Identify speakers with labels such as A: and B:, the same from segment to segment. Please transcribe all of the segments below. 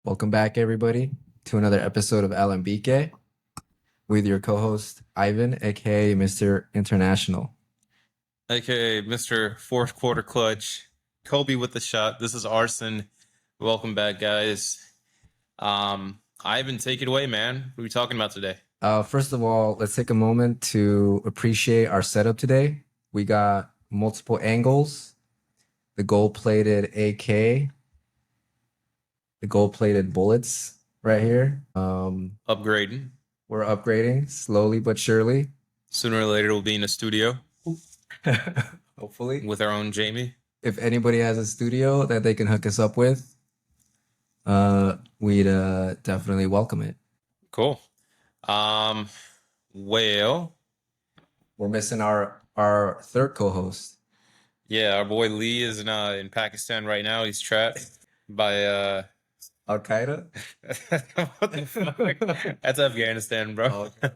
A: Welcome back, everybody, to another episode of Lmbk with your co-host Ivan, aka Mr. International.
B: aka Mr. Fourth Quarter Clutch, Kobe with the shot. This is Arson. Welcome back, guys. Ivan, take it away, man. What are we talking about today?
A: First of all, let's take a moment to appreciate our setup today. We got multiple angles, the gold-plated AK, the gold-plated bullets right here.
B: Upgrading.
A: We're upgrading slowly but surely.
B: Sooner or later, we'll be in a studio
A: Hopefully.
B: with our own Jamie.
A: If anybody has a studio that they can hook us up with, we'd definitely welcome it.
B: Cool. Well,
A: We're missing our third co-host.
B: yeah, our boy Lee is in Pakistan right now. He's trapped by
A: Al Qaeda.
B: what the fuck? That's Afghanistan, bro.
A: Oh, okay.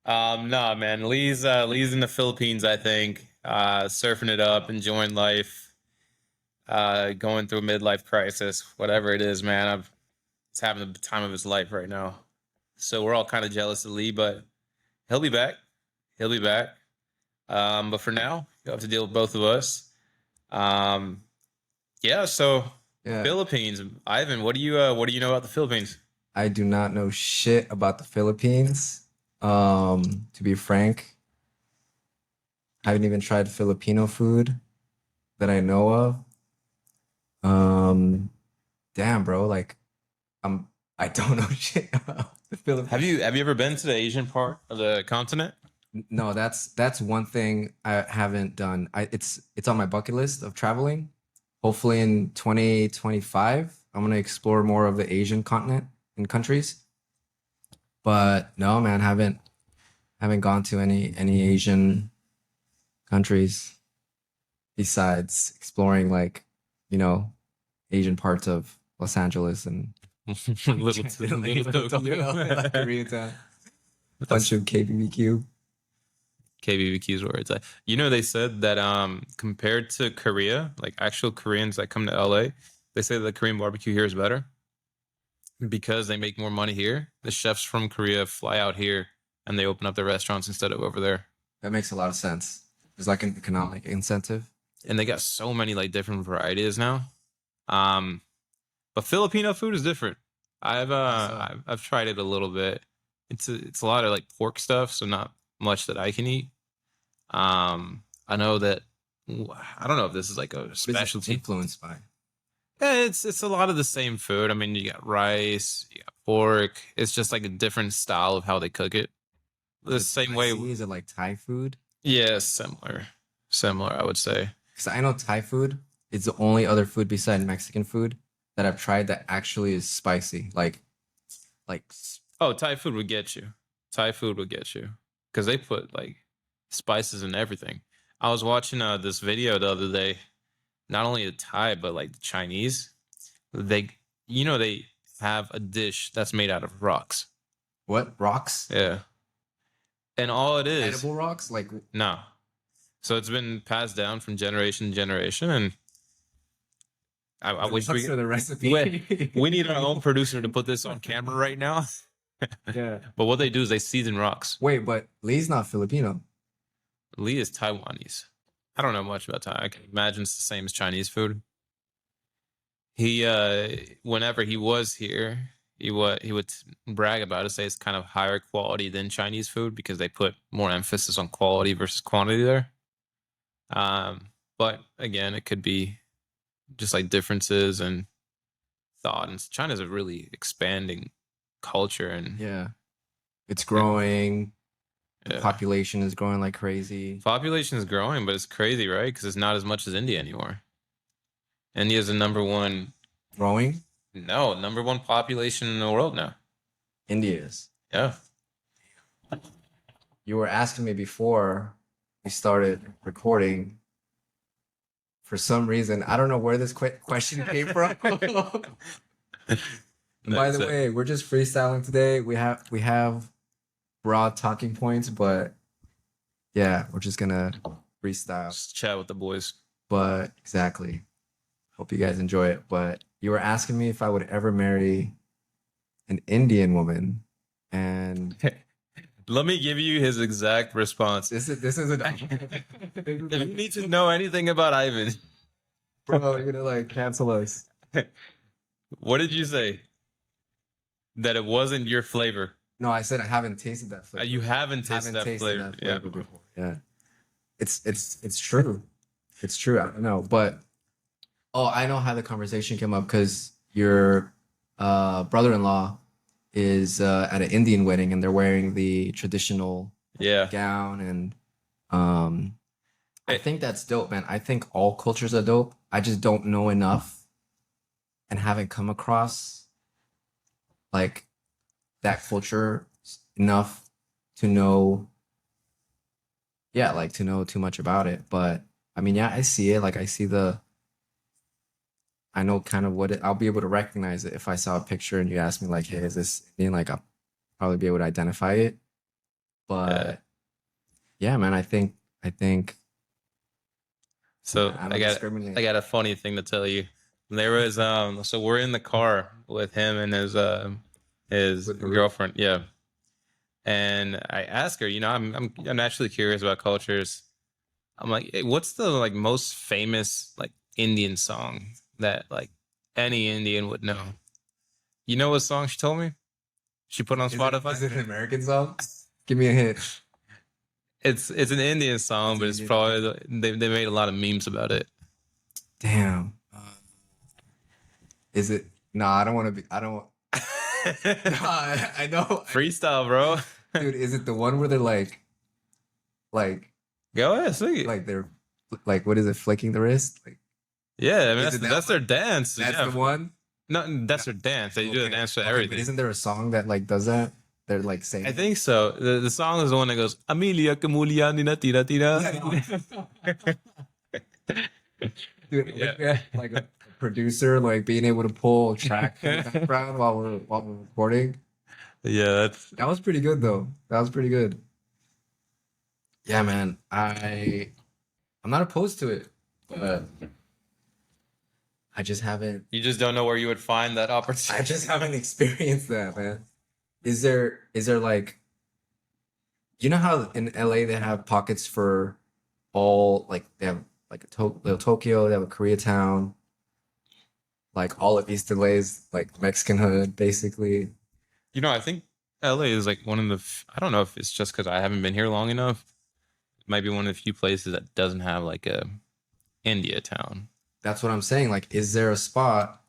B: Nah, man. Lee's in the Philippines, I think. Surfing it up, enjoying life, going through a midlife crisis, whatever it is, man. He's having the time of his life right now. So we're all kind of jealous of Lee, but he'll be back. He'll be back. But for now, you'll have to deal with both of us. Yeah, so
A: Yeah,
B: Philippines. Ivan, what do you know about the Philippines?
A: I do not know shit about the Philippines. To be frank, I haven't even tried Filipino food that I know of. Damn, bro, like I don't know shit about the Philippines.
B: Have you ever been to the Asian part of the continent?
A: No, that's one thing I haven't done. It's on my bucket list of traveling. Hopefully in 2025, I'm gonna explore more of the Asian continent and countries. But no, man, haven't gone to any Asian countries besides exploring like, you know, Asian parts of Los Angeles and
B: little Tokyo.
A: like Koreatown, a
B: That's
A: bunch of KBBQ.
B: KBBQ's where it's at. You know, they said that compared to Korea, like actual Koreans that come to LA, they say the Korean barbecue here is better because they make more money here. The chefs from Korea fly out here and they open up their restaurants instead of over there.
A: That makes a lot of sense. There's like an economic incentive.
B: And they got so many like different varieties now. Um, but Filipino food is different. I've tried it a little bit. It's a lot of like pork stuff, so not much that I can eat. I know that I don't know if this is like a
A: What is it
B: specialty.
A: influenced by?
B: Yeah, it's a lot of the same food. I mean, you got rice, you got pork. It's just like a different style of how they cook it. The
A: Is it
B: same way.
A: spicy? Is it like Thai food?
B: Yeah, similar. I would say.
A: Because I know Thai food is the only other food beside Mexican food that I've tried that actually is spicy. Like
B: Oh, Thai food would get you. Thai food would get you because they put like spices in everything. I was watching this video the other day. Not only the Thai, but like the Chinese. They, they have a dish that's made out of rocks.
A: what? Rocks?
B: Yeah, and all it is,
A: Edible rocks? Like
B: no. So it's been passed down from generation to generation, and I wish
A: rocks are the recipe.
B: we need our own producer to put this on camera right now.
A: Yeah.
B: But what they do is they season rocks.
A: Wait, but Lee's not Filipino.
B: Lee is Taiwanese. I don't know much about Thai. I can imagine it's the same as Chinese food. He whenever he was here, he would brag about it, say it's kind of higher quality than Chinese food because they put more emphasis on quality versus quantity there. But again, it could be just like differences and thought. And China's a really expanding culture, and
A: Yeah. It's growing. The
B: yeah.
A: population is growing like crazy.
B: Population is growing, but it's crazy, right? Because it's not as much as India anymore. India's the number one population in the world now.
A: India is.
B: Yeah.
A: You were asking me before we started recording. For some reason, I don't know where this question came from. By the way, we're just freestyling today. We have broad talking points, but yeah, we're just gonna freestyle.
B: just chat with the boys.
A: But exactly. Hope you guys enjoy it. But You were asking me if I would ever marry an Indian woman, and
B: Let me give you his exact response.
A: this is a
B: If you need to know anything about Ivan,
A: bro. You're gonna like cancel us.
B: what did you say? That it wasn't your flavor.
A: No, I said I haven't tasted that flavor.
B: You haven't tasted
A: Haven't
B: that
A: tasted
B: flavor.
A: that
B: Yeah.
A: flavor before. Yeah, it's true. It's true. I don't know, but oh, I know how the conversation came up because your brother-in-law is at an Indian wedding and they're wearing the traditional
B: Yeah.
A: gown and um I
B: Hey.
A: think that's dope, man. I think all cultures are dope. I just don't know enough and haven't come across like that culture enough to know, yeah, like to know too much about it. But I mean, yeah, I see it. Like I see I know kind of what I'll be able to recognize it if I saw a picture and you ask me like, hey, is this Indian? Like I'll probably be able to identify it. But yeah, man, I think
B: So
A: I don't
B: I got
A: discriminate.
B: I got a funny thing to tell you. There was so we're in the car with him and his
A: With the-
B: girlfriend, yeah. And I asked her, I'm naturally curious about cultures. I'm like, hey, what's the like most famous like Indian song that like any Indian would know? You know what song she told me? She put on Spotify.
A: Is it an American song? Give me a hint.
B: It's an Indian song,
A: It's
B: but it's
A: Indian.
B: probably they made a lot of memes about it.
A: Damn. Is it? No, I don't want to be. I don't. I know.
B: Freestyle, bro.
A: Dude, is it the one where they're like,
B: Go ahead, sing it.
A: like they're, like, what is it? Flicking the wrist? Like,
B: Yeah, I mean
A: Is it that
B: that's their dance.
A: that's
B: Yeah.
A: the one.
B: No, that's their dance. They do the
A: Okay.
B: dance for
A: Okay,
B: everything.
A: But isn't there a song that like does that? They're like saying.
B: I think so. The song is the one that goes Amelia Camulia Nina Tira Tira.
A: Dude,
B: Yeah.
A: like a producer, like being able to pull a track in the background while we're recording.
B: Yeah, that's
A: That was pretty good though. That was pretty good. Yeah, man. I'm not opposed to it, but I just haven't
B: you just don't know where you would find that
A: I
B: opportunity.
A: just haven't experienced that, man. Is there like you know how in LA they have pockets for all like they have like a little Tokyo, they have a Koreatown, like all of East LA's like Mexican hood, basically.
B: I think LA is like one of the I don't know if it's just because I haven't been here long enough. It might be one of the few places that doesn't have like a India town.
A: That's what I'm saying. Like, is there a spot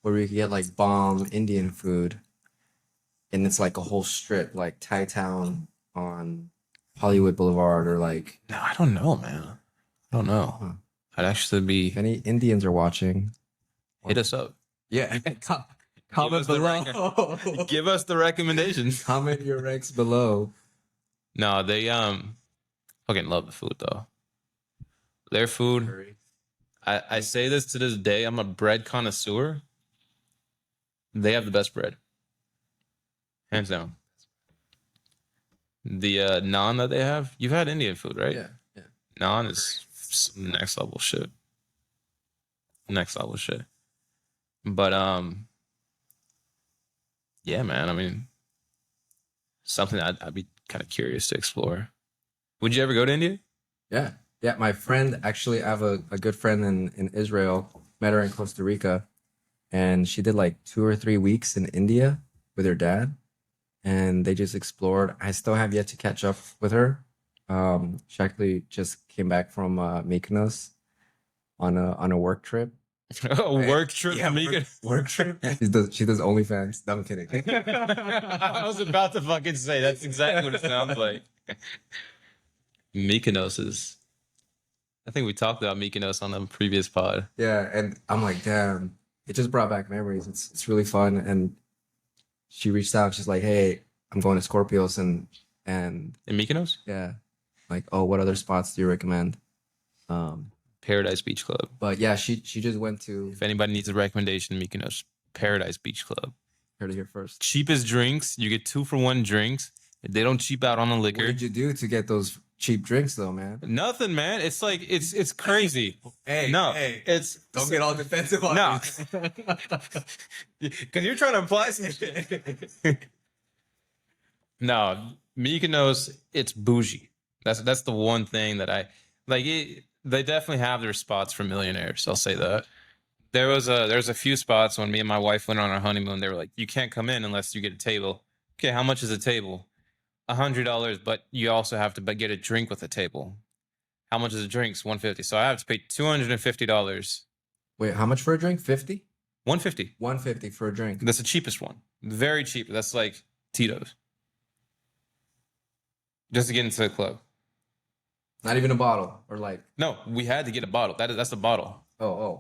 A: where we could get like bomb Indian food and it's like a whole strip, like Thai Town on Hollywood Boulevard, or like
B: No, I don't know, man. I don't know.
A: Huh.
B: I'd actually be
A: if any Indians are watching,
B: hit us up.
A: yeah, comment
B: us the
A: below.
B: Give us the recommendations.
A: Comment your recs below.
B: No, they fucking love the food though. Their food.
A: Curry.
B: I say this to this day. I'm a bread connoisseur. They have the best bread, hands down. The naan that they have. You've had Indian food, right?
A: Yeah, yeah.
B: Naan is some next level shit. Next level shit. But yeah, man. I mean, something I'd be kind of curious to explore. Would you ever go to India?
A: Yeah. Yeah. My friend, actually, I have a good friend in Israel, met her in Costa Rica, and she did like 2 or 3 weeks in India with her dad, and they just explored. I still have yet to catch up with her. She actually just came back from Mykonos on a work trip.
B: A work trip.
A: Yeah,
B: to Mykonos?
A: work trip. She does OnlyFans. No, I'm kidding.
B: I was about to fucking say that's exactly what it sounds like. Mykonos is. I think we talked about Mykonos on a previous pod.
A: Yeah, and I'm like, damn, it just brought back memories. It's really fun. And she reached out. She's like, hey, I'm going to Scorpios, and
B: In Mykonos?
A: yeah, like, oh, what other spots do you recommend?
B: Paradise Beach Club.
A: But yeah, she just went to
B: If anybody needs a recommendation, Mykonos, Paradise Beach Club.
A: heard it here first.
B: Cheapest drinks. You get 2-for-1 drinks. They don't cheap out on the
A: What
B: liquor.
A: did you do to get those cheap drinks though, man.
B: Nothing, man. It's like it's crazy.
A: Hey,
B: No,
A: hey,
B: it's
A: don't get all defensive on
B: no,
A: me.
B: because you're trying to imply some shit. No, Mykonos, it's bougie. That's the one thing that I like. They definitely have their spots for millionaires. I'll say that. There's a few spots when me and my wife went on our honeymoon. They were like, you can't come in unless you get a table. Okay, how much is a table? $100, but you also have to get a drink with a table. How much is a drink? It's 150. So I have to pay $250.
A: Wait, how much for a drink? 50?
B: 150.
A: 150 for a drink.
B: That's the cheapest one. Very cheap. That's like Tito's. Just to get into the club.
A: Not even a bottle, or like,
B: No, we had to get a bottle. That's the bottle.
A: oh,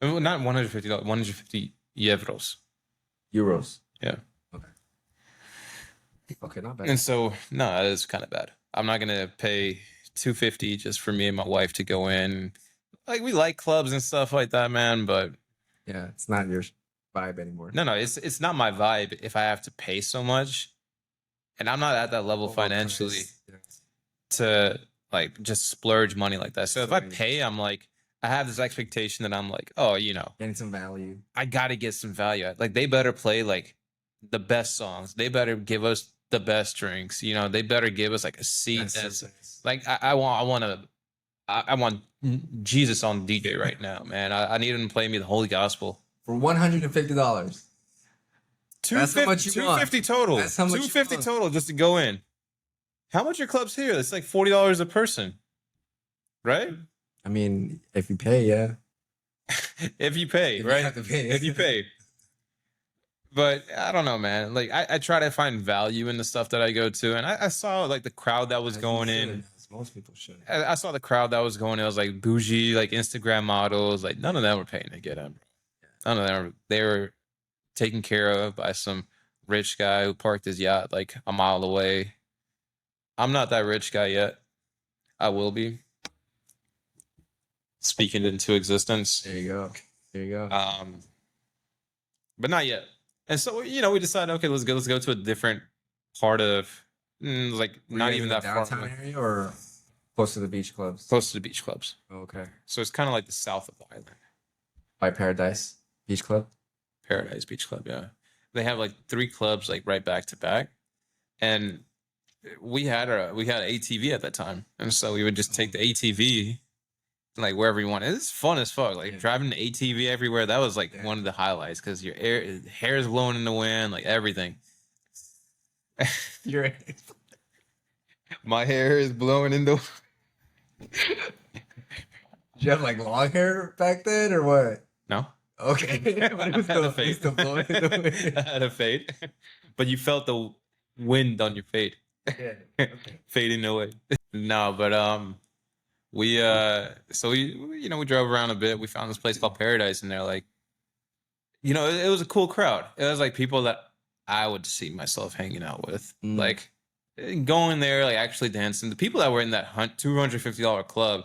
B: Not $150, 150 euros.
A: euros.
B: Yeah.
A: Okay. Okay, not bad.
B: And so, no, that is kind of bad. I'm not gonna pay $250 just for me and my wife to go in. Like, we like clubs and stuff like that, man. But
A: Yeah, it's not your vibe anymore.
B: no, it's not my vibe if I have to pay so much, and I'm not at that level financially
A: Yeah.
B: to like just splurge money like that. So if I pay, I'm like, I have this expectation that I'm like, oh,
A: Getting some value.
B: I gotta get some value. Like, they better play like the best songs. They better give us the best drinks. They better give us like a seat. That's like I want Jesus on DJ right now, man. I need him to play me the Holy Gospel.
A: For $150. That's how much you want.
B: 250 total.
A: That's how much you
B: 250
A: want.
B: total just to go in. How much are clubs here? It's like $40 a person, right?
A: I mean, if you pay, yeah.
B: If you pay,
A: If
B: right?
A: You have to pay.
B: If you pay. But I don't know, man. Like, I try to find value in the stuff that I go to, and I saw like the crowd that was going in.
A: Most people should.
B: I saw the crowd that was going in. It was like bougie, like Instagram models. Like, none of them were paying to get in. None of them. They were taken care of by some rich guy who parked his yacht like a mile away. I'm not that rich guy yet. I will be. Speaking into existence.
A: There you go. There you go.
B: But not yet. And so, we decided, okay, let's go to a different part of, like,
A: Were
B: not
A: you
B: even
A: in the
B: that far
A: downtown
B: away.
A: area or close to the beach clubs?
B: Close to the beach clubs.
A: Oh, okay.
B: So it's kind of like the south of the island.
A: By Paradise Beach Club.
B: Paradise Beach Club, yeah. They have like 3 clubs like right back to back. And we had an ATV at that time. And so we would just take the ATV like wherever you want. It's fun as fuck. Like, driving the ATV everywhere. That was like one of the highlights, because your hair is blowing in the wind, like everything.
A: Your
B: My hair is blowing in the.
A: Did you have like long hair back then or what?
B: No.
A: Okay.
B: I had a fade.
A: blowing in the wind.
B: I had a fade, but you felt the wind on your fade.
A: Yeah. Okay.
B: Fading away. No, but we we drove around a bit. We found this place called Paradise, and they're like, it was a cool crowd. It was like people that I would see myself hanging out with, like going there, like actually dancing. The people that were in that $250 club,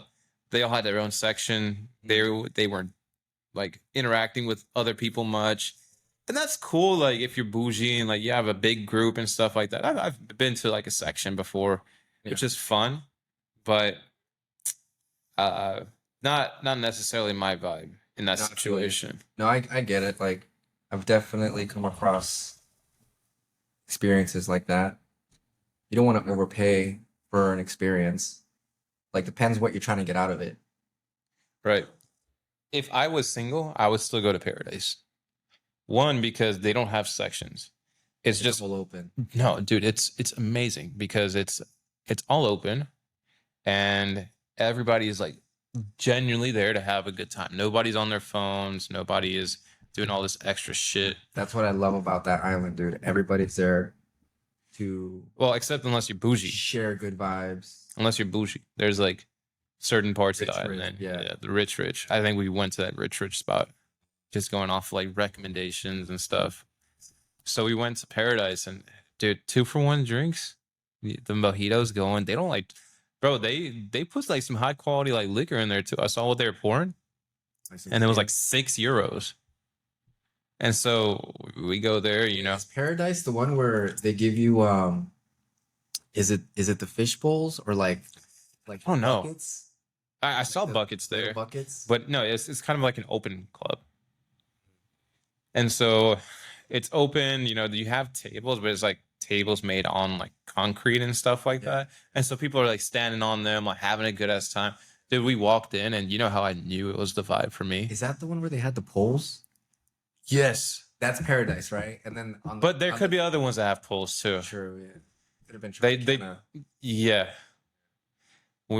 B: they all had their own section. They weren't like interacting with other people much. And that's cool, like, if you're bougie and like you have a big group and stuff like that. I've been to like a section before, which is fun, but not necessarily my vibe in that situation.
A: No, I get it. Like, I've definitely come across experiences like that. You don't want to overpay for an experience. Like, depends what you're trying to get out of it.
B: Right. If I was single, I would still go to Paradise. One, because they don't have sections. It's just
A: all open.
B: No, dude, it's amazing because it's all open, and everybody is like genuinely there to have a good time. Nobody's on their phones. Nobody is doing all this extra shit.
A: That's what I love about that island, dude. Everybody's there to,
B: well, except unless you're bougie.
A: Share good vibes.
B: Unless you're bougie. There's like certain parts
A: Rich,
B: of the island.
A: yeah.
B: The rich. I think we went to that rich spot, just going off like recommendations and stuff. So we went to Paradise, and dude, 2-for-1 drinks. The mojitos going. They don't like, bro. They put like some high quality like liquor in there too. I saw what they were pouring, and it was like €6. And so we go there,
A: Is Paradise the one where they give you Is it the fish bowls or like
B: Oh no,
A: buckets?
B: I
A: Like
B: saw
A: the
B: buckets
A: little
B: there,
A: buckets?
B: but no, it's kind of like an open club, and so it's open. You know, you have tables, but it's like tables made on like concrete and stuff like
A: Yeah.
B: that, and so people are like standing on them, like having a good ass time. Dude, we walked in, and you know how I knew it was the vibe for me?
A: Is that the one where they had the poles?
B: Yes,
A: That's Paradise, right? And then
B: but there
A: on
B: could
A: the
B: be other ones that have pools too.
A: true, yeah. Could have been
B: They
A: Tropicana.
B: yeah.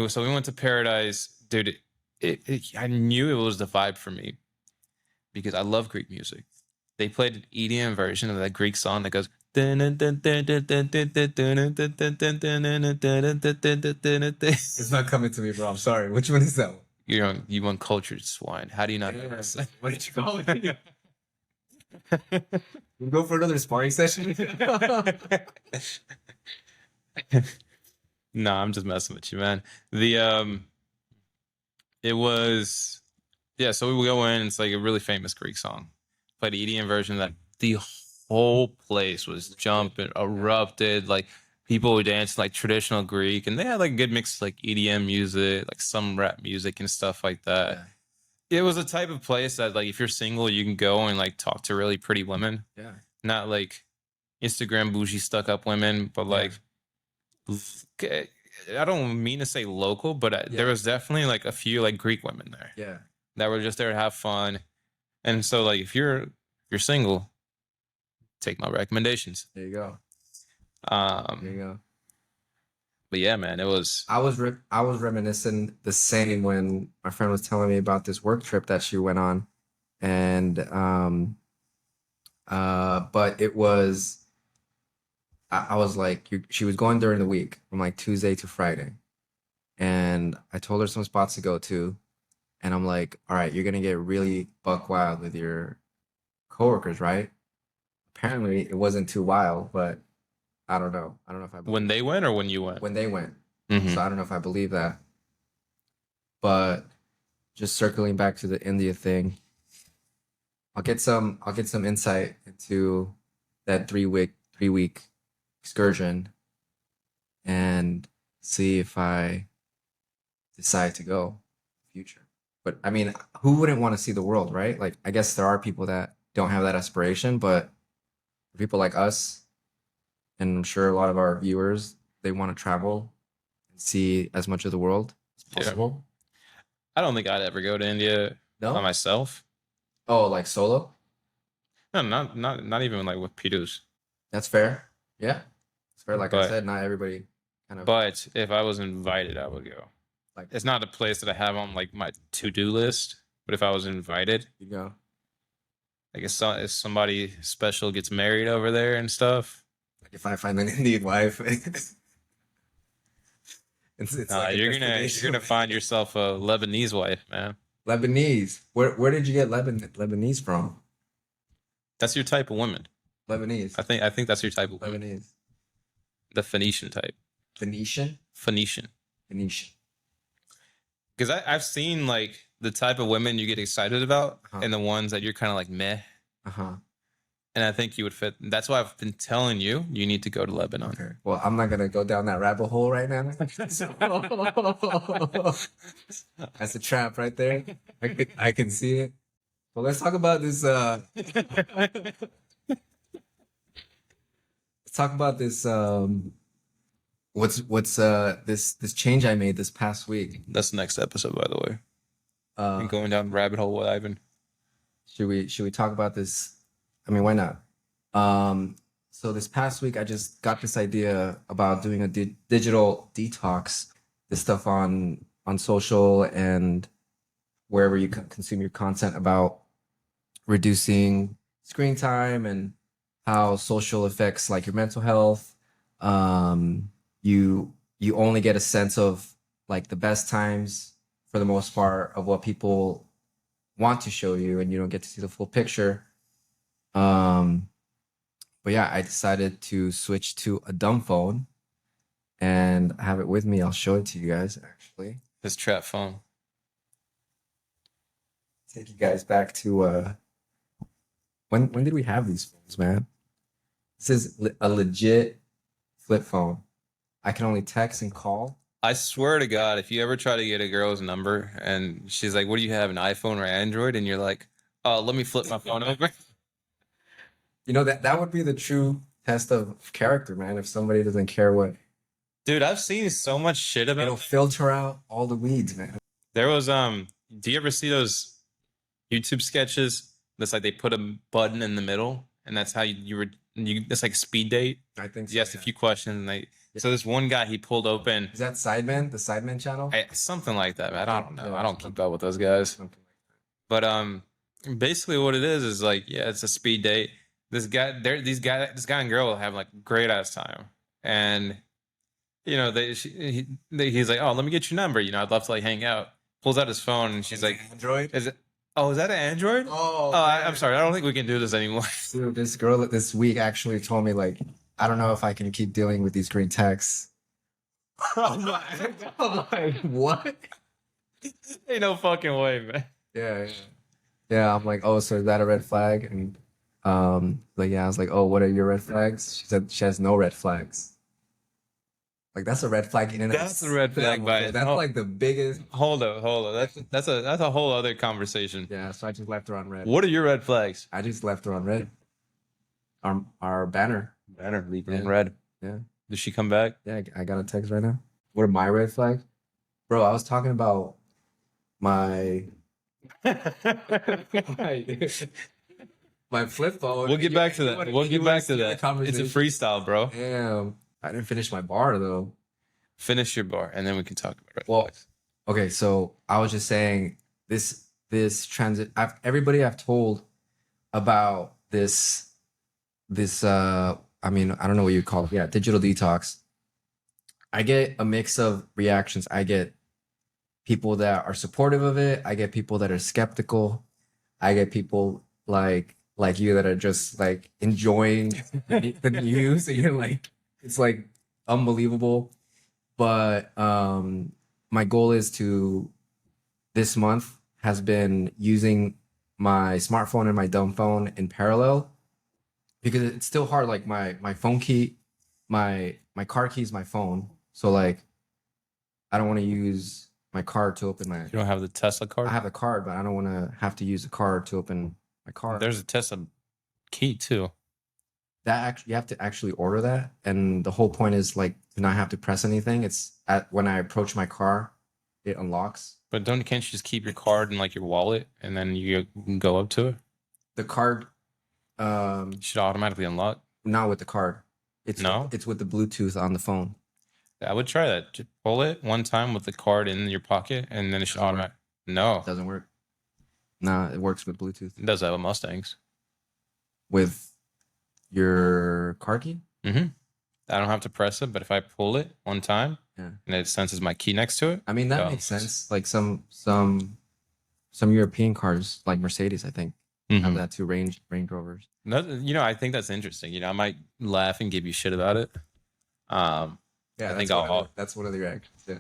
B: So we went to Paradise, dude. I knew it was the vibe for me because I love Greek music. They played an EDM version of that Greek song that goes.
A: It's not coming to me, bro. I'm sorry. Which one is that one?
B: You uncultured swine. How do you not know this?
A: What did you call it? We go for another sparring session.
B: No, I'm just messing with you, man. The it was yeah. So we go in. It's like a really famous Greek song. Played the EDM version of that. The whole place was jumping, erupted. Like people would dance like traditional Greek, and they had like a good mix of like EDM music, like some rap music and stuff like that.
A: Yeah.
B: It was a type of place that like if you're single, you can go and like talk to really pretty women,
A: Yeah.
B: not like Instagram bougie stuck up women, but like I don't mean to say local, but there
A: Yeah.
B: was definitely like a few like Greek women there
A: Yeah.
B: that were just there to have fun. And so like if you're single, take my recommendations.
A: There you go. There you
B: Um,
A: go.
B: but yeah, man, it was
A: I was reminiscing the same when my friend was telling me about this work trip that she went on, and but it was I was like she was going during the week from like Tuesday to Friday, and I told her some spots to go to, and I'm like, all right, you're gonna get really buck wild with your coworkers, right? Apparently, it wasn't too wild, but I don't know. I don't know if I
B: when
A: believe
B: they went or when you went.
A: when they went.
B: Hmm.
A: So I don't know if I believe that. But just circling back to the India thing, I'll get some insight into that 3 week excursion and see if I decide to go in the future. But I mean, who wouldn't want to see the world, right? Like I guess there are people that don't have that aspiration, but for people like us, and I'm sure a lot of our viewers, they want to travel and see as much of the world as
B: Yeah.
A: possible.
B: I don't think I'd ever go to India by
A: No?
B: myself.
A: Oh, like solo?
B: No, not even like with Pitos.
A: That's fair. Yeah. It's fair. Like I
B: But
A: said, not everybody kind of
B: but if I was invited, I would go.
A: like
B: It's not a place that I have on like my to-do list, but if I was invited,
A: you go.
B: like if somebody special gets married over there and stuff,
A: Like if I find an Indian wife, it's like a
B: you're
A: destination.
B: gonna find yourself a Lebanese wife, man.
A: Lebanese. Where did you get Lebanese from?
B: That's your type of woman.
A: Lebanese.
B: I think that's your type of woman.
A: Lebanese.
B: The Phoenician type.
A: Phoenician?
B: Phoenician.
A: Phoenician.
B: Because I've seen like the type of women you get excited about
A: Uh-huh.
B: and the ones that you're kind of like meh.
A: Uh-huh.
B: And I think you would fit. That's why I've been telling you you need to go to Lebanon.
A: Okay. Well, I'm not gonna go down that rabbit hole right now. That's a trap right there. I can see it. Well, let's talk about this. Let's talk about this. What's this change I made this past week?
B: That's the next episode, by the way.
A: Uh,
B: I'm going down the rabbit hole with Ivan.
A: should we talk about this? I mean, why not? So this past week, I just got this idea about doing a digital detox. This stuff on social and wherever you consume your content about reducing screen time and how social affects like your mental health. You only get a sense of like the best times for the most part of what people want to show you, and you don't get to see the full picture. Um, but yeah, I decided to switch to a dumb phone, and I have it with me. I'll show it to you guys actually.
B: His trap phone.
A: Take you guys back to when did we have these phones, man? This is a legit flip phone. I can only text and call.
B: I swear to God, if you ever try to get a girl's number and she's like, "What do you have, an iPhone or Android?" and you're like, "Oh, let me flip my phone over."
A: You know that would be the true test of character, man. If somebody doesn't care what,
B: Dude, I've seen so much shit about
A: it'll
B: that.
A: filter out all the weeds, man.
B: There was do you ever see those YouTube sketches that's like they put a button in the middle and that's how you it's like speed date.
A: I think so.
B: You asked a
A: Yeah.
B: few questions and so this one guy he pulled open
A: Is that Sidemen? The Sidemen channel?
B: something like that, man. I don't know.
A: Yeah,
B: I don't keep up with those guys.
A: something like
B: But basically what it is like, yeah, it's a speed date. This guy and girl have like great ass time. And you know, he's like, "Oh, let me get your number. You know, I'd love to like hang out." Pulls out his phone and she's like,
A: Android.
B: "Is it? Oh, is that an Android?
A: Oh,
B: I'm sorry. I don't think we can do this anymore."
A: dude, this girl this week actually told me like, I don't know if I can keep dealing with these green texts. I'm like, what?
B: Ain't no fucking way, man.
A: Yeah. Yeah, I'm like, oh, so is that a red flag? And like, yeah, I was like, oh, what are your red flags? She said she has no red flags. Like that's a red flag in and of
B: That's a red flag by
A: itself. That's like the biggest.
B: Hold up. That's a whole other conversation.
A: Yeah, so I just left her on red.
B: What are your red flags?
A: I just left her on red. Our banner.
B: Banner leaving in
A: Yeah.
B: red.
A: Yeah.
B: Did she come back?
A: Yeah, I got a text right now. What are my red flags? Bro, I was talking about my my flip phone.
B: We'll get back to
A: You
B: that.
A: wanna-
B: We'll
A: you
B: get
A: wanna
B: back to
A: see the
B: that. It's a
A: conversation?
B: freestyle, bro.
A: Damn, I didn't finish my bar though.
B: Finish your bar, and then we can talk about red
A: Well,
B: flags.
A: okay, so I was just saying this transit. Everybody I've told about this. I mean, I don't know what you call it. Yeah, digital detox. I get a mix of reactions. I get people that are supportive of it. I get people that are skeptical. I get people like you that are just like enjoying the news. And you're like, it's like unbelievable. But my goal is to this month has been using my smartphone and my dumb phone in parallel because it's still hard. Like my phone key, my car key is my phone. So like I don't want to use my card to open my.
B: You don't have the Tesla card?
A: I have a card, but I don't want to have to use a card to open my car.
B: There's a Tesla key too.
A: That actually you have to actually order that, and the whole point is like to not have to press anything. It's at when I approach my car, it unlocks.
B: But can't you just keep your card in like your wallet and then you can go up to it?
A: The card,
B: It should automatically unlock.
A: not with the card. It's
B: No?
A: it's with the Bluetooth on the phone.
B: I would try that. Just pull it one time with the card in your pocket and then it should automatic. No,
A: It doesn't work. Nah, it works with Bluetooth.
B: it does have a Mustangs.
A: With your car key?
B: Mm-hmm. I don't have to press it, but if I pull it one time
A: Yeah.
B: and it senses my key next to it,
A: I mean that
B: Yeah.
A: makes sense. Like some European cars, like Mercedes, I think, have
B: mhm.
A: that too. Range Rovers.
B: You know, I think that's interesting. You know, I might laugh and give you shit about it.
A: Yeah,
B: I think
A: that's one of the reactions. Yeah.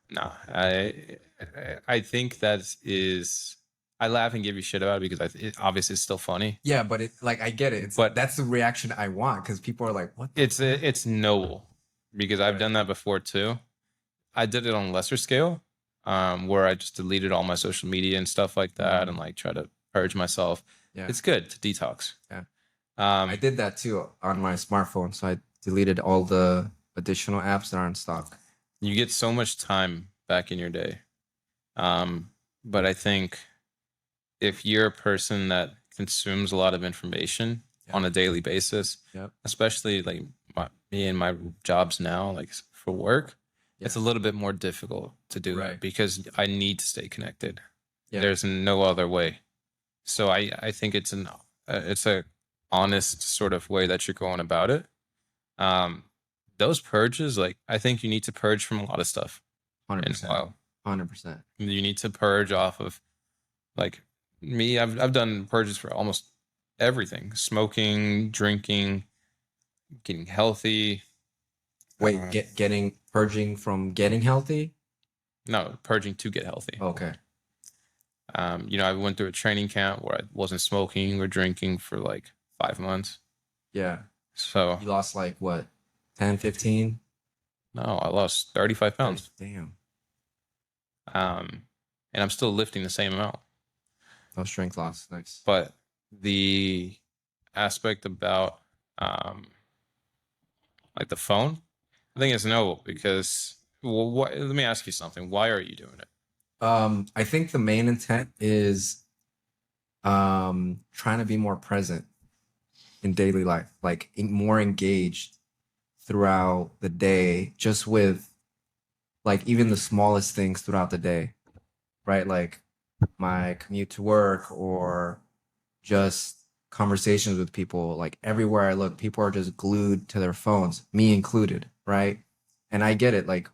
B: No, I think that is. I laugh and give you shit about it because it obviously it's still funny.
A: Yeah, but it like I get it.
B: But-
A: That's the reaction I want because people are like, "What?"
B: It's noble because I've
A: Right.
B: done that before too. I did it on a lesser scale, where I just deleted all my social media and stuff like that, and like try to purge myself.
A: Yeah,
B: It's good to detox.
A: Yeah.
B: Um,
A: I did that too on my smartphone. So I deleted all the additional apps that aren't stock.
B: you get so much time back in your day. But I think if you're a person that consumes a lot of information
A: Yeah.
B: on a daily basis,
A: Yep.
B: especially like me and my jobs now, like for work, it's a
A: Yeah.
B: little bit more difficult to do
A: Right.
B: that because I need to stay connected.
A: Yeah.
B: There's no other way. So I think it's a honest sort of way that you're going about it. Those purges, like I think you need to purge from a lot of stuff in a
A: 100%.
B: while.
A: 100%.
B: You need to purge off of like me. I've done purges for almost everything: smoking, drinking, getting healthy.
A: Wait,
B: Uh,
A: purging from getting healthy?
B: No, purging to get healthy.
A: Okay.
B: You know, I went through a training camp where I wasn't smoking or drinking for like 5 months.
A: Yeah.
B: So
A: You lost like what? 10, 15?
B: No, I lost 35 pounds.
A: Damn.
B: Um, and I'm still lifting the same amount.
A: No strength loss. Nice.
B: But the aspect about um, like the phone, I think it's no because well, what, let me ask you something. Why are you doing it?
A: I think the main intent is trying to be more present in daily life, like more engaged throughout the day, just with like even the smallest things throughout the day, right? Like my commute to work or just conversations with people. Like everywhere I look, people are just glued to their phones, me included, right? And I get it. Like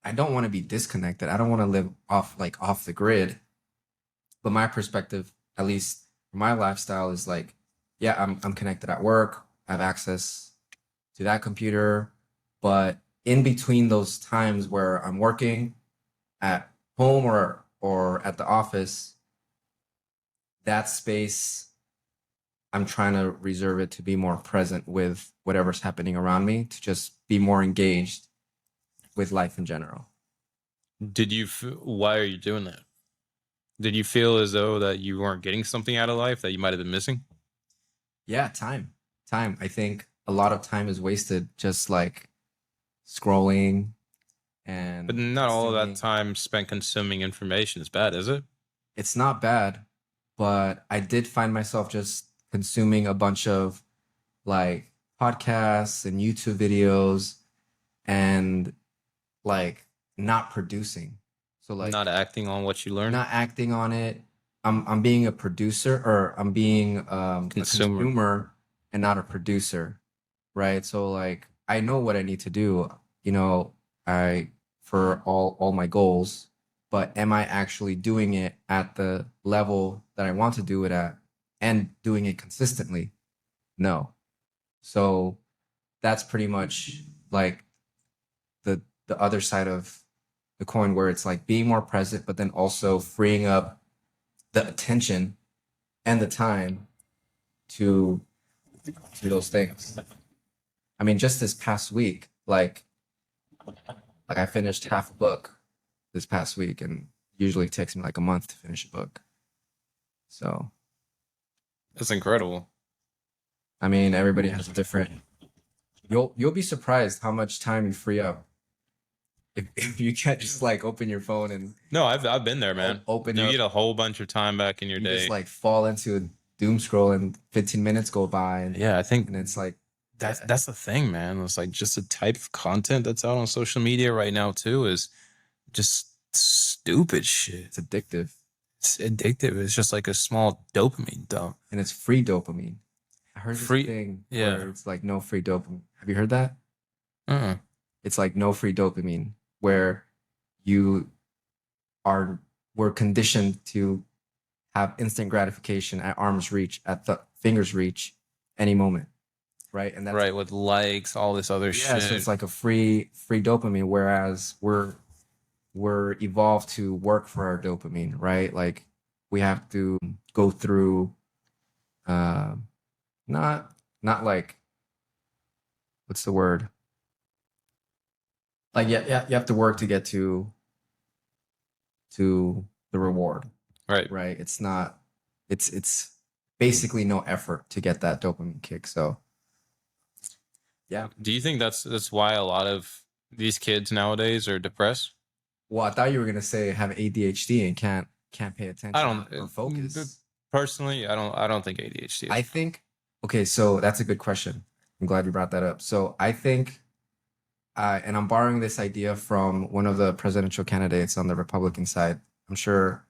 A: I don't want to be disconnected. I don't want to live off the grid. But my perspective, at least for my lifestyle, is like, yeah, I'm connected at work. I have access to that computer. But in between those times where I'm working at home or at the office, that space I'm trying to reserve it to be more present with whatever's happening around me, to just be more engaged with life in general.
B: Why are you doing that? Did you feel as though that you weren't getting something out of life that you might have been missing?
A: Yeah, time. Time. I think a lot of time is wasted just like scrolling
B: But
A: and
B: not all of that
A: consuming.
B: time spent consuming information is bad, is it?
A: It's not bad, but I did find myself just consuming a bunch of like podcasts and YouTube videos and like not producing. So
B: Not
A: like
B: acting on what you learned?
A: not acting on it. I'm being a producer, or I'm being a
B: Consumer.
A: consumer and not a producer, right? So like I know what I need to do, you know, I for all my goals, but am I actually doing it at the level that I want to do it at and doing it consistently? No. So that's pretty much like the other side of the coin, where it's like being more present, but then also freeing up the attention and the time to those things. I mean, just this past week, like I finished half a book this past week, and usually it takes me like a month to finish a book. So,
B: That's incredible.
A: I mean, everybody has a different. You'll be surprised how much time you free up if you can't just like open your phone and
B: No, I've been there, man.
A: open
B: You
A: up.
B: get a whole bunch of time back in your
A: You just
B: day.
A: like fall into a doom scroll, and 15 minutes go by,
B: Yeah, I think
A: and it's like
B: that's the thing, man. It's like just the type of content that's out on social media right now too is just stupid shit.
A: it's addictive,
B: It's addictive. It's just like a small dopamine dump.
A: and it's free dopamine. I heard this
B: Free,
A: thing
B: yeah.
A: where it's like no free dopamine. Have you heard that?
B: Uh-uh.
A: It's like no free dopamine, where you are we're conditioned to have instant gratification at arm's reach, at the finger's reach, any moment, right? And that's
B: Right, with likes, all this other
A: yeah. So
B: shit.
A: it's like a free dopamine, whereas we're evolved to work for our dopamine, right? Like we have to go through uh, not like what's the word? Like yeah, you have to work to get to the reward,
B: Right.
A: right? It's not it's basically no effort to get that dopamine kick. So yeah.
B: Do you think that's why a lot of these kids nowadays are depressed?
A: Well, I thought you were gonna say have ADHD and can't pay
B: I
A: attention
B: don't
A: or focus.
B: personally. I don't think ADHD
A: I
B: is.
A: think okay, so that's a good question. I'm glad you brought that up. So I think and I'm borrowing this idea from one of the presidential candidates on the Republican side. I'm sure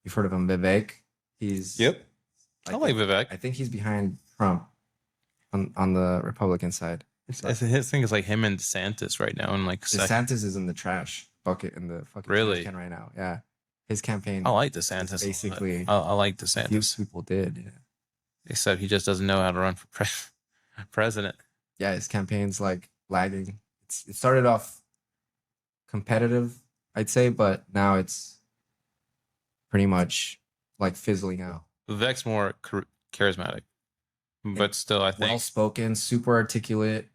A: you've heard of him, Vivek. He's
B: Yep. I
A: I
B: like
A: think
B: Vivek.
A: I think he's behind Trump on the Republican side.
B: His thing is like him and DeSantis right now in like second.
A: DeSantis is in the trash bucket, in the fucking trash
B: Really?
A: can right now. Yeah, his
B: I
A: campaign
B: like
A: is
B: DeSantis a lot.
A: basically
B: I like
A: a few
B: DeSantis,
A: people did. Yeah.
B: except he just doesn't know how to run for president.
A: Yeah, his campaign's like lagging. It started off competitive, I'd say, but now it's pretty much like fizzling out.
B: Vivek's more charismatic,
A: And
B: but still, I
A: well
B: think
A: spoken, super articulate,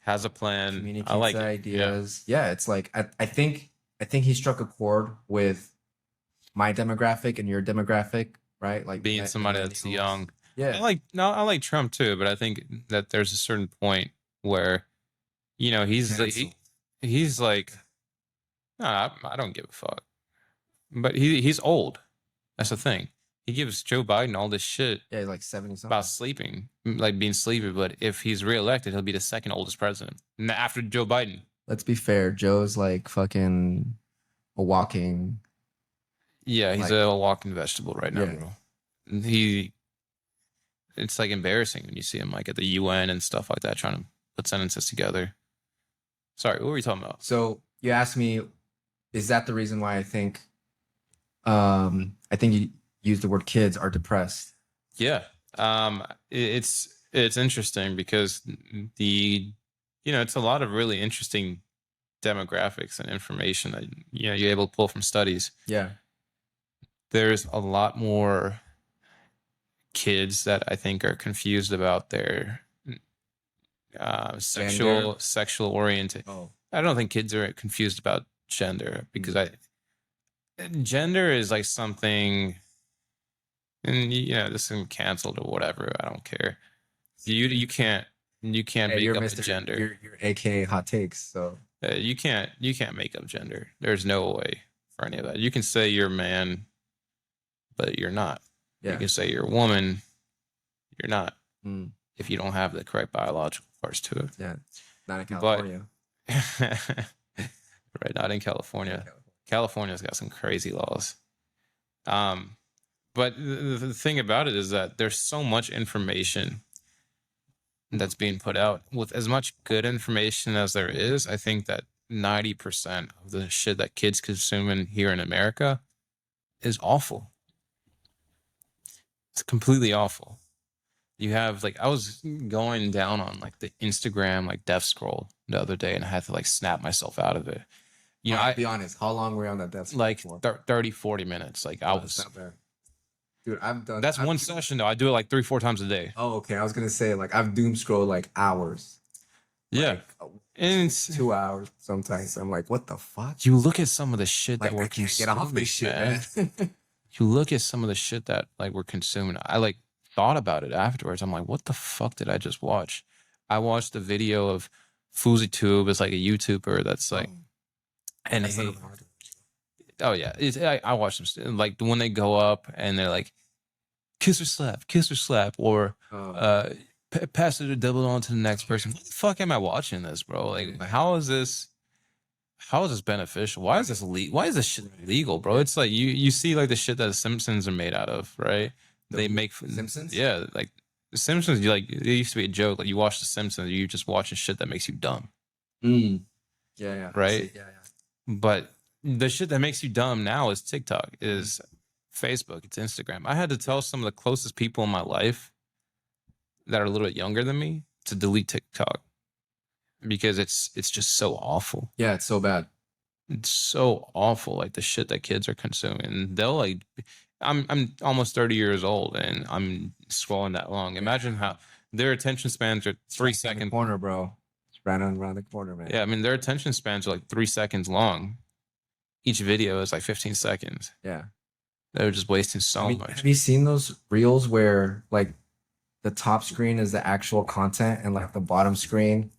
B: has a plan. I
A: communicates
B: like
A: the
B: it. Yeah,
A: ideas. Yeah, it's like I think he struck a chord with my demographic and your demographic, right? Like
B: being somebody that's
A: millennials.
B: young.
A: Yeah,
B: I like Trump too, but I think that there's a certain point where
A: cancel.
B: he's like, no, I don't give a fuck. But he's old. That's the thing. He gives Joe Biden all this shit
A: Yeah, he's like 70
B: about
A: something.
B: sleeping, like being sleepy. But if he's reelected, he'll be the second oldest president after Joe Biden.
A: Let's be fair. Joe's like fucking a walking
B: Yeah, he's
A: like
B: a walking vegetable right now,
A: yeah.
B: bro. He, it's like embarrassing when you see him like at the UN and stuff like that, trying to put sentences together. Sorry, what were you talking about?
A: So you asked me, is that the reason why I think you used the word kids are depressed?
B: Yeah, it's interesting because it's a lot of really interesting demographics and information that you're able to pull from studies.
A: Yeah.
B: There's a lot more kids that I think are confused about their
A: Gender.
B: sexual orientation.
A: Oh.
B: I don't think kids are confused about gender because gender is like something, and this is canceled or whatever. I don't care. You can't
A: Hey,
B: make
A: you're
B: up a
A: Mr.
B: gender.
A: You're AKA hot takes. So
B: You can't make up gender. There's no way for any of that. You can say you're a man, but you're not. You
A: yeah.
B: can say you're a woman, you're not.
A: Mm,
B: If you don't have the correct biological parts to it.
A: yeah. Not in
B: But
A: California.
B: right, not in California. California's got some crazy laws. But the thing about it is that there's so much information that's being put out. With as much good information as there is, I think that 90% of the shit that kids consume here in America is awful. It's completely awful. You have like, I was going down on like the Instagram like death scroll the other day, and I had to like snap myself out of it.
A: I'll be honest. How long were you on that desk
B: like
A: for?
B: 30, 40 minutes. Like I
A: That's
B: was,
A: not bad. Dude, I've done.
B: that's one session though. I do it like 3, 4 times a day.
A: Oh, okay. I was gonna say like I've doom scrolled like hours.
B: Yeah.
A: Like,
B: And it's,
A: 2 hours sometimes. I'm like, what the fuck?
B: you look at some of the shit
A: Like
B: that we're
A: I can't get off this shit,
B: man.
A: man.
B: You look at some of the shit that like we're consuming. I like thought about it afterwards. I'm like, what the fuck did I just watch? I watched a video of FoozyTube. It's like a YouTuber that's like, and
A: That's
B: he,
A: not hard.
B: oh yeah, I watch them like when they go up and they're like, kiss or slap, or
A: Oh.
B: pass it or double it on to the next person. What the fuck am I watching this, bro? Like, how is this beneficial? Why is this why is this shit legal, bro? It's like you see like the shit that the Simpsons are made out of, right? They make
A: Simpsons?
B: yeah, like the Simpsons. You like, it used to be a joke. Like you watch the Simpsons, you just watching shit that makes you dumb,
A: Mm. Yeah, yeah. I
B: right?
A: see. Yeah, yeah.
B: But the shit that makes you dumb now is TikTok, is Facebook, it's Instagram. I had to tell some of the closest people in my life that are a little bit younger than me to delete TikTok because it's just so awful.
A: Yeah, it's so bad.
B: It's so awful, like the shit that kids are consuming. They'll like, I'm almost 30 years old and I'm scrolling that long. Imagine how their attention spans are 3 seconds.
A: Corner, bro. It's right around the corner, man.
B: Yeah, I mean their attention spans are like 3 seconds long. Each video is like 15 seconds.
A: Yeah.
B: They're just wasting so much.
A: Have you seen those reels where like the top screen is the actual content and like the bottom screen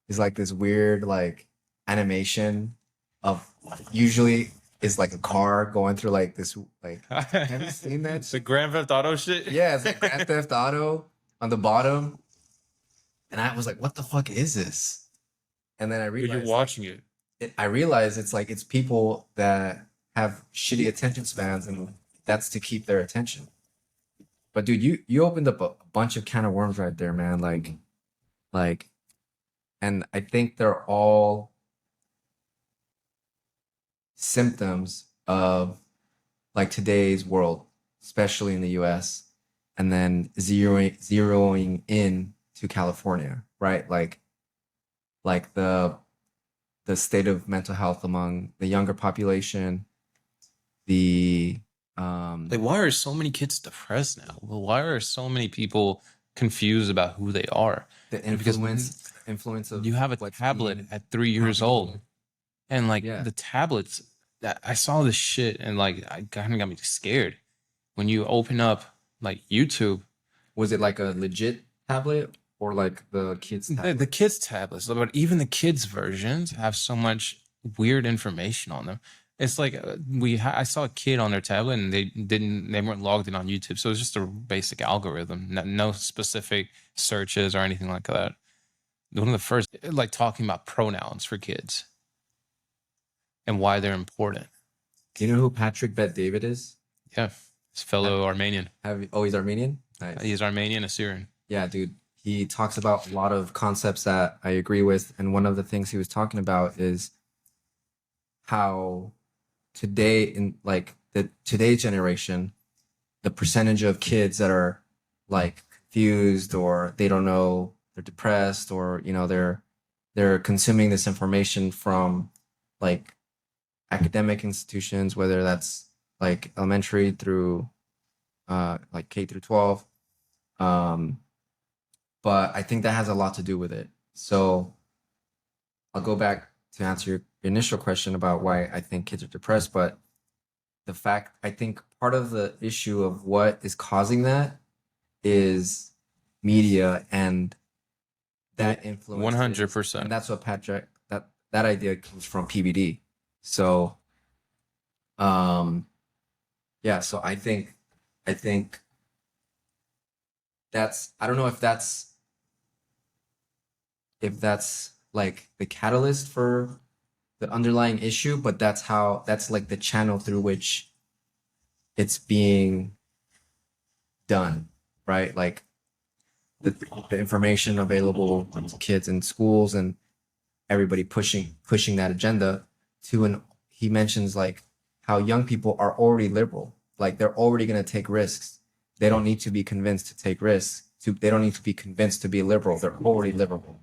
A: is like this weird like animation of usually is like a car going through like this like have you seen that?
B: The Grand Theft Auto shit?
A: Yeah, it's like Grand Theft Auto on the bottom. And I was like, what the fuck is this? And then I
B: Dude,
A: realized
B: you're watching it.
A: I realize it's like it's people that have shitty attention spans and that's to keep their attention. But dude, you opened up a bunch of can of worms right there, man. Like and I think they're all symptoms of like today's world, especially in the US, and then zeroing in to California, right? Like the state of mental health among the younger population, the
B: Like, why are so many kids depressed now? Well, why are so many people confused about who they are?
A: the
B: Because
A: influence influence of
B: You have a
A: what's
B: tablet
A: being
B: at 3 years old, and like
A: yeah.
B: the tablets that I saw this shit, and like I kind of got me scared when you open up like YouTube.
A: Was it like a legit tablet or like the kids
B: The
A: tablet?
B: kids tablets, but even the kids versions have so much weird information on them. It's like I saw a kid on their tablet and they weren't logged in on YouTube, so it's just a basic algorithm, no specific searches or anything like that. One of the first, like talking about pronouns for kids and why they're important.
A: Do you know who Patrick Bet David is?
B: Yeah, his fellow Armenian.
A: Oh, he's Armenian? Nice.
B: He's Armenian, Assyrian.
A: Yeah, dude. He talks about a lot of concepts that I agree with. And one of the things he was talking about is how today, in like the today's generation, the percentage of kids that are like confused or they don't know, they're depressed, or they're consuming this information from like academic institutions, whether that's like elementary through like K through 12. But I think that has a lot to do with it. So I'll go back to answer your initial question about why I think kids are depressed. But I think part of the issue of what is causing that is media and that influence.
B: 100%.
A: And that's what Patrick, that idea comes from PBD. So, yeah, so I think I don't know if that's like the catalyst for the underlying issue, but that's like the channel through which it's being done, right? Like the information available to kids in schools and everybody pushing that agenda he mentions like how young people are already liberal, like they're already going to take risks. They don't need to be convinced to take risks. They don't need to be convinced to be liberal. They're already liberal.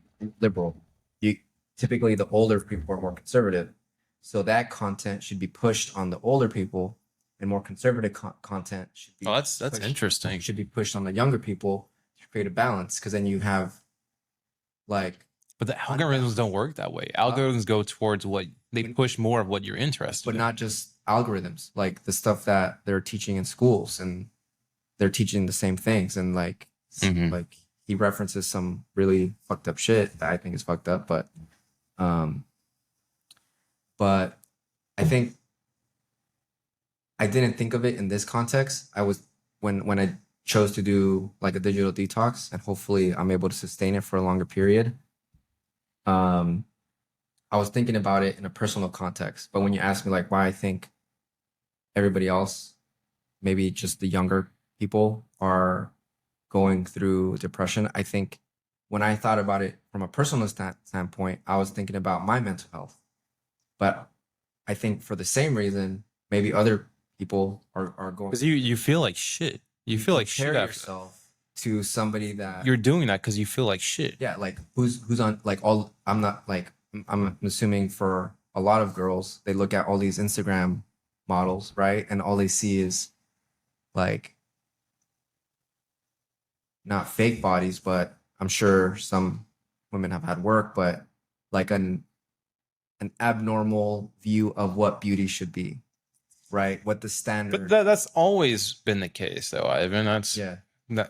A: Typically the older people are more conservative. So that content should be pushed on the older people, and more conservative content should be
B: that's interesting.
A: Should be pushed on the younger people to create a balance, because then you have like.
B: But the algorithms don't work that way. Algorithms go towards what they push more of what you're interested in.
A: But not just algorithms, like the stuff that they're teaching in schools, and they're teaching the same things, and like like he references some really fucked up shit that I think is fucked up, but I think I didn't think of it in this context. I was when I chose to do like a digital detox, and hopefully I'm able to sustain it for a longer period. I was thinking about it in a personal context, but when you ask me like why I think everybody else, maybe just the younger people, are going through depression, I think when I thought about it from a personal standpoint, I was thinking about my mental health. But I think for the same reason, maybe other people are going.
B: Because you feel like shit. You feel like shit after
A: yourself to somebody that
B: you're doing that because you feel like shit.
A: Yeah, like who's on like all. I'm not like I'm assuming for a lot of girls, they look at all these Instagram models, right, and all they see is like not fake bodies, but I'm sure some women have had work, but like an abnormal view of what beauty should be, right? What the standard.
B: But that's always been the case, though, Ivan. That's
A: yeah.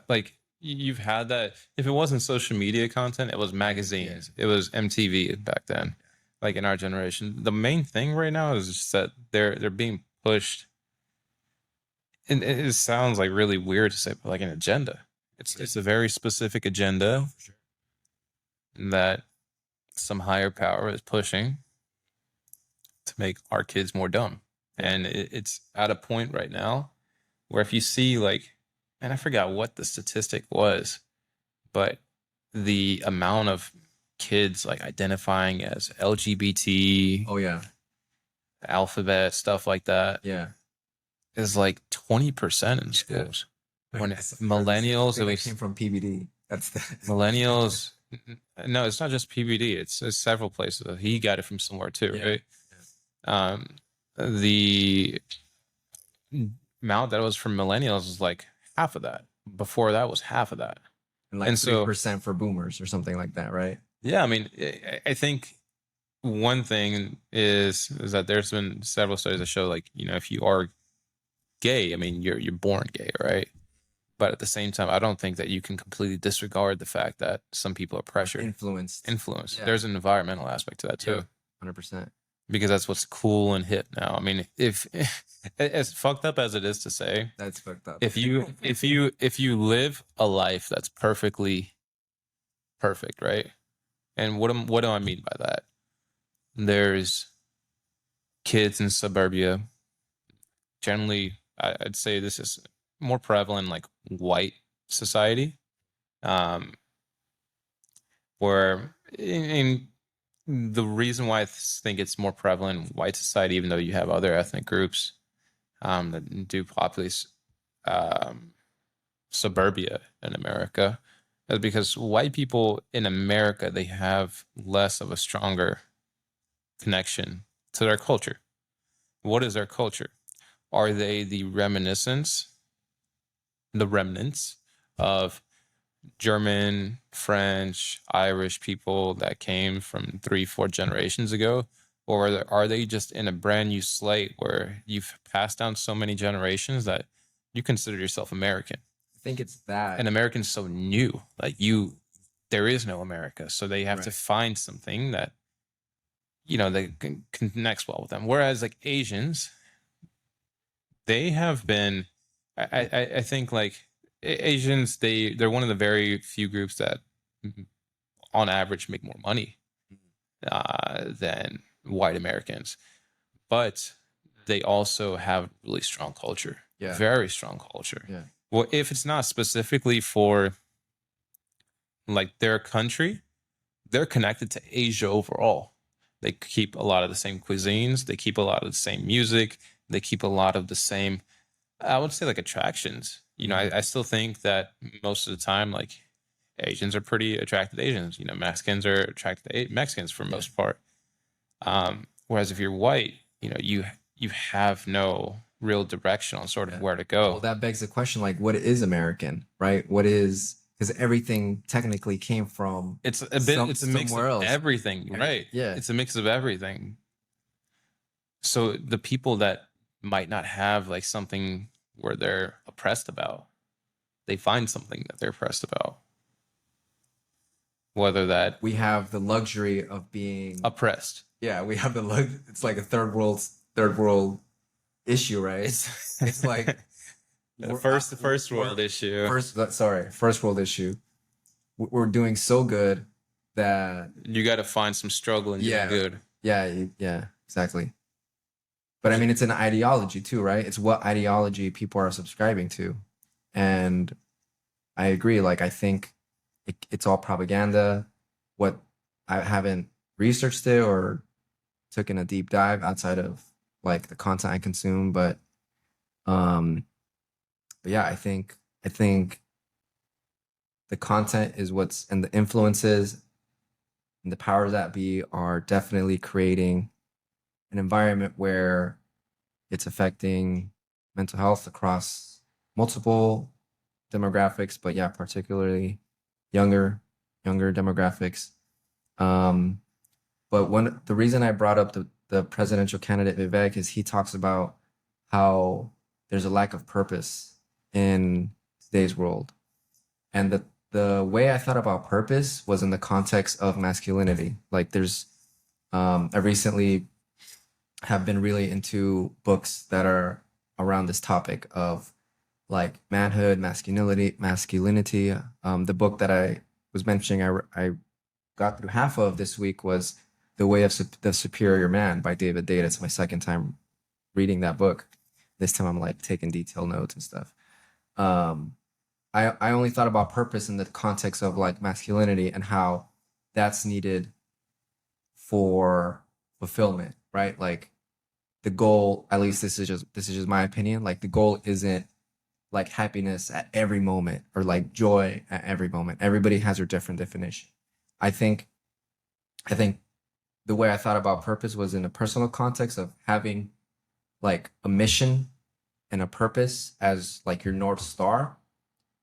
B: Like you've had that. If it wasn't social media content, it was magazines. It was MTV back then. Like in our generation, the main thing right now is just that they're being pushed. And it sounds like really weird to say, but like an agenda. It's a very specific agenda that some higher power is pushing to make our kids more dumb. And it's at a point right now where if you see like, and I forgot what the statistic was, but the amount of kids like identifying as LGBT,
A: Oh yeah.
B: alphabet, stuff like that,
A: Yeah.
B: is like 20% in schools. When millennials,
A: it was came from PBD. That's the
B: millennials. No, it's not just PBD. It's several places. He got it from somewhere too, right? The amount that was from millennials is like half of that. Before that was half of that.
A: And like 3% for boomers or something like that, right?
B: Yeah, I mean, I think one thing is that there's been several studies that show, like, if you are gay, I mean, you're born gay, right? But at the same time, I don't think that you can completely disregard the fact that some people are pressured,
A: Influenced.
B: influenced.
A: Yeah.
B: There's an environmental aspect to that
A: Yeah.
B: too,
A: 100%.
B: because that's what's cool and hip now. I mean, if as fucked up as it is to say,
A: That's fucked up.
B: if you live a life that's perfectly perfect, right? And what do I mean by that? There's kids in suburbia. Generally, I'd say this is more prevalent in like white society, um, where the reason why I think it's more prevalent in white society, even though you have other ethnic groups that do populate um, suburbia in America, is because white people in America, they have less of a stronger connection to their culture. What is their culture? Are they the remnants of German, French, Irish people that came from 3, 4 generations ago? Or are they just in a brand new slate where you've passed down so many generations that you consider yourself American?
A: I think it's that.
B: And American's so new, like there is no America. So they have to find something that, that connects well with them. Whereas like Asians, they have been, I think like Asians, they're one of the very few groups that on average make more money than white Americans, but they also have really strong culture.
A: Yeah.
B: Very strong culture.
A: Yeah.
B: Well, if it's not specifically for like their country, they're connected to Asia overall. They keep a lot of the same cuisines, they keep a lot of the same music, they keep a lot of the same, I would say, like attractions. I still think that most of the time, like Asians are pretty attracted to Asians. Mexicans are attracted to Mexicans for most part. Whereas if you're white, you have no real direction on sort of where to
A: Well,
B: go.
A: that begs the question, like, what is American, right? What is, because everything technically came from
B: It's a bit. It's a mix
A: somewhere
B: of
A: else.
B: everything, right?
A: Yeah.
B: It's a mix of everything. So the people that might not have like something where they're oppressed about, they find something that they're oppressed about. Whether that
A: We have the luxury of being,
B: oppressed.
A: yeah, we have it's like a third world issue, right? It's like
B: the first world issue.
A: First world issue. We're doing so good that
B: You got to find some struggle in doing good.
A: yeah, exactly. But I mean, it's an ideology too, right? It's what ideology people are subscribing to. And I agree. Like, I think it's all propaganda. What I haven't researched it or taken a deep dive outside of like the content I consume, um, but yeah, I think the content is and the influences and the powers that be are definitely creating an environment where it's affecting mental health across multiple demographics, but yeah, particularly younger demographics. Um, but the reason I brought up the presidential candidate Vivek is he talks about how there's a lack of purpose in today's world. And the way I thought about purpose was in the context of masculinity. Like I recently have been really into books that are around this topic of like manhood, masculinity. The book that I was mentioning, I got through half of this week was The Way of the Superior Man by David Data. It's my second time reading that book. This time I'm like taking detailed notes and stuff. I only thought about purpose in the context of like masculinity and how that's needed for fulfillment, right? Like the goal, at least this is just my opinion, like the goal isn't like happiness at every moment or like joy at every moment. Everybody has their different definition. I think the way I thought about purpose was in a personal context of having like a mission and a purpose as like your North Star.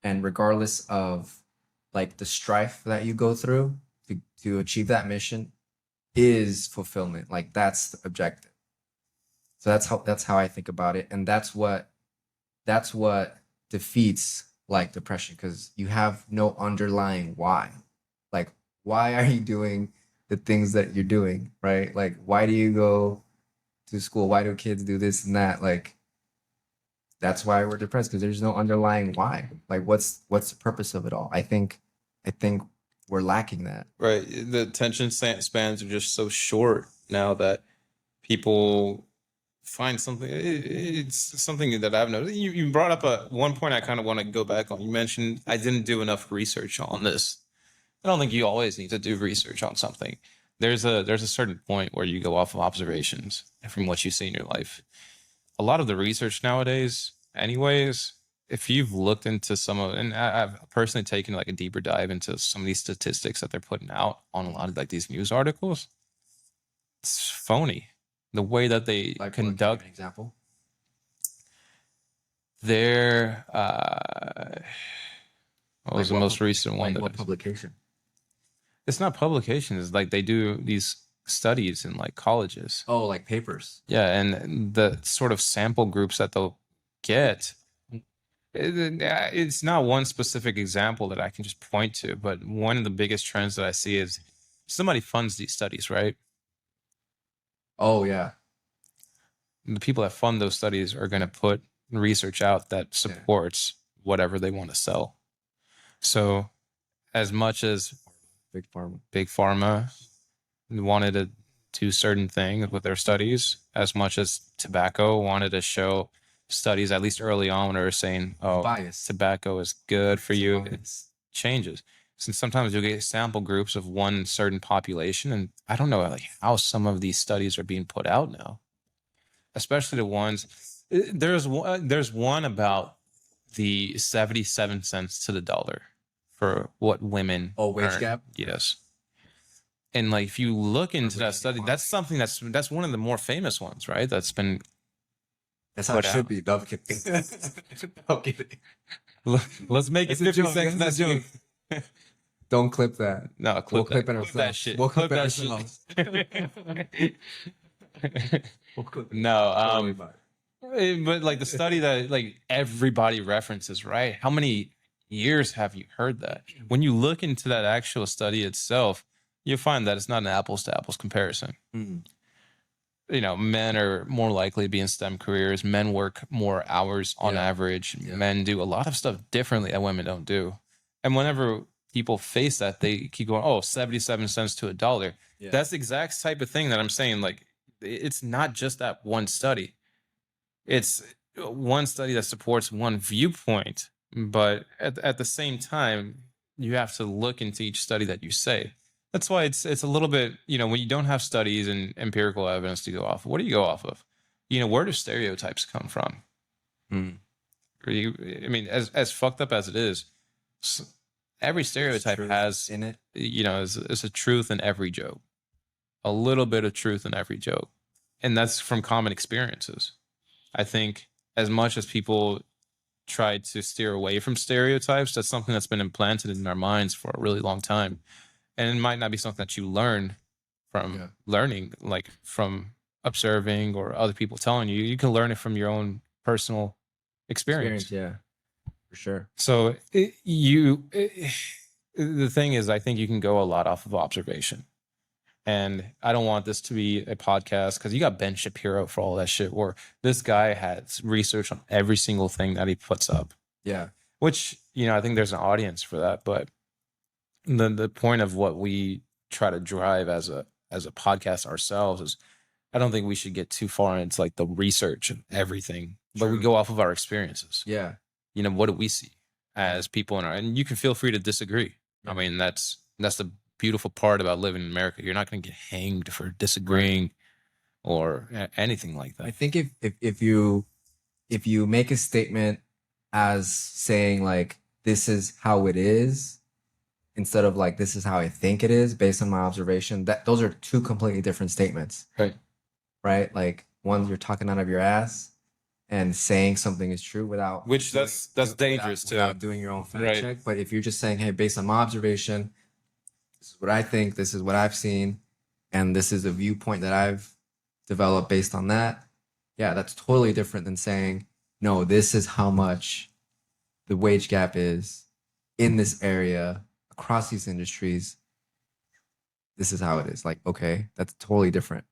A: And regardless of like the strife that you go through, to achieve that mission is fulfillment. Like that's the objective. So that's how I think about it, and that's what defeats like depression, because you have no underlying why. Like, why are you doing the things that you're doing, right? Like, why do you go to school? Why do kids do this and that? Like, that's why we're depressed, because there's no underlying why. Like, what's the purpose of it all? I think we're lacking that.
B: Right. The attention spans are just so short now that people find something. It's something that I've noticed. You brought up one point I kind of want to go back on. You mentioned I didn't do enough research on this. I don't think you always need to do research on something. There's a certain point where you go off of observations from what you see in your life. A lot of the research nowadays, anyways, if you've looked into some of, and I've personally taken like a deeper dive into some of these statistics that they're putting out on a lot of like these news articles, it's phony. The way that they
A: Like,
B: conduct
A: an example.
B: their, what was
A: Like
B: the most recent one?
A: Like what publication?
B: It's not publication. It's like they do these studies in like colleges.
A: Oh, like papers.
B: Yeah, and the sort of sample groups that they'll get, it's not one specific example that I can just point to, but one of the biggest trends that I see is somebody funds these studies, right?
A: Oh yeah.
B: And the people that fund those studies are going to put research out that supports whatever they want to sell. So, as much as
A: Big
B: Pharma wanted to do certain things with their studies, as much as tobacco wanted to show studies, at least early on, when they were saying, "Oh,
A: bias.
B: tobacco is good for you," it
A: Bias.
B: changes. Since sometimes you'll get sample groups of one certain population, and I don't know like how some of these studies are being put out now, especially the ones. There's one about the 77 cents to the dollar for what women.
A: Oh, wage
B: earn.
A: gap?
B: Yes. And like if you look into that study, that's something that's one of the more famous ones, right? That's been.
A: That's how it should be. No, I'm kidding. I'm kidding.
B: Let's make it 50 cents.
A: That's a joke. Don't clip that.
B: No,
A: We'll
B: clip
A: clip it
B: that
A: ourselves.
B: shit.
A: We'll clip it
B: that shit.
A: ourselves. We'll clip it.
B: No, but like the study that like everybody references, right? How many years have you heard that? When you look into that actual study itself, you'll find that it's not an apples to apples comparison.
A: Mm.
B: You know, men are more likely to be in STEM careers. Men work more hours on average.
A: Yeah.
B: Men do a lot of stuff differently that women don't do. And whenever people face that, they keep going, oh, 77 cents to a dollar.
A: Yeah.
B: That's the exact type of thing that I'm saying. Like, it's not just that one study. It's one study that supports one viewpoint. But at the same time, you have to look into each study that you say. That's why it's a little bit, you know, when you don't have studies and empirical evidence to go off of, what do you go off of? You know, where do stereotypes come from?
A: Mm.
B: I mean, as fucked up as it is, every stereotype has
A: in it.
B: You know, is a truth in every joke, a little bit of truth in every joke, and that's from common experiences. I think as much as people try to steer away from stereotypes, that's something that's been implanted in our minds for a really long time. And it might not be something that you learn from learning, like from observing or other people telling you. You can learn it from your own personal experience.
A: Yeah, for sure.
B: So the thing is, I think you can go a lot off of observation. And I don't want this to be a podcast because you got Ben Shapiro for all that shit, where this guy has research on every single thing that he puts up.
A: Yeah.
B: Which, you know, I think there's an audience for that, but the point of what we try to drive as a podcast ourselves is, I don't think we should get too far into like the research of everything, but we go off of our experiences.
A: Yeah.
B: You know, what do we see as people in our, and you can feel free to disagree. Yeah. I mean, that's the beautiful part about living in America. You're not going to get hanged for disagreeing or anything like that.
A: I think if you make a statement as saying like, this is how it is, instead of like, this is how I think it is based on my observation, that those are two completely different statements. Right? Like, one, you're talking out of your ass and saying something is true without,
B: which that's dangerous too,
A: without doing your own fact check. But if you're just saying, hey, based on my observation, This is what I think. This is what I've seen, and this is a viewpoint that I've developed based on that. Yeah, that's totally different than saying, no, this is how much the wage gap is in this area across these industries. This is how it is. Like, okay, that's totally different.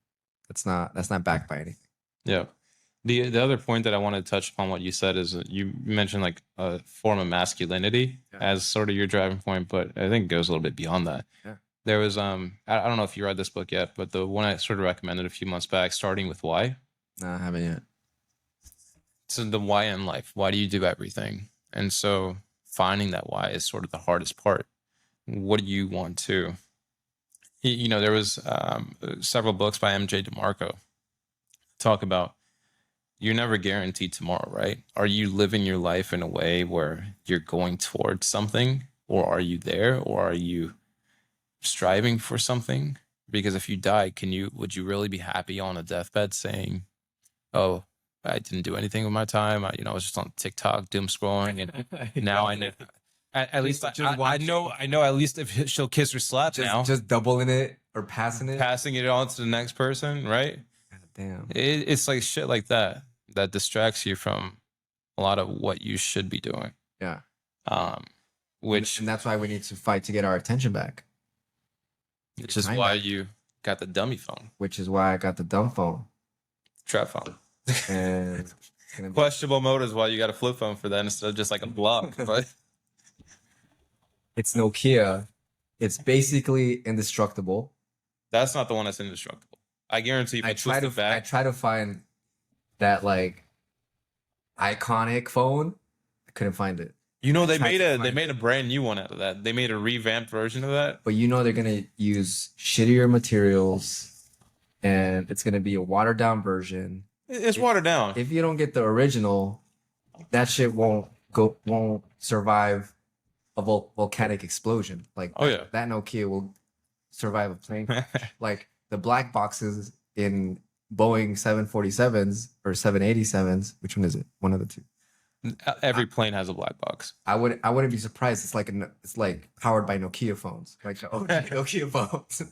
A: That's not backed by anything.
B: Yeah. The other point that I want to touch upon what you said is that you mentioned like a form of masculinity as sort of your driving point, but I think it goes a little bit beyond that.
A: Yeah.
B: There was I don't know if you read this book yet, but the one I sort of recommended a few months back, Starting with Why.
A: No, I haven't yet.
B: So the why in life. Why do you do everything? And so finding that why is sort of the hardest part. What do you want to? You know, there was several books by M.J. DeMarco talk about you're never guaranteed tomorrow, right? Are you living your life in a way where you're going towards something, or are you there, or are you striving for something? Because if you die, would you really be happy on a deathbed saying, "Oh, I didn't do anything with my time. I was just on TikTok doom scrolling, and now I know." At least I know at least if she'll kiss or slap now,
A: just doubling it or passing
B: it on to the next person, right?
A: God damn.
B: It's like shit like that distracts you from a lot of what you should be doing.
A: Yeah.
B: And
A: that's why we need to fight to get our attention back.
B: Which is why you got the dummy phone.
A: Which is why I got the dumb phone.
B: Trap phone.
A: And
B: questionable mode is why you got a flip phone for that instead of just like a block. But
A: it's Nokia. It's basically indestructible.
B: That's not the one that's indestructible. I guarantee.
A: I try to find that like iconic phone. I couldn't find it.
B: You know, they made a brand new one out of that. They made a revamped version of that.
A: But you know they're gonna use shittier materials, and it's gonna be a watered down version.
B: It's watered down.
A: If you don't get the original, that shit won't survive a volcanic explosion. Like,
B: oh yeah,
A: that Nokia will survive a plane crash. Like the black boxes in Boeing 747s or 787s. Which one is it? One of the two.
B: Every plane has a black box. I
A: wouldn't be surprised. It's like powered by Nokia phones, like the OG Nokia phones.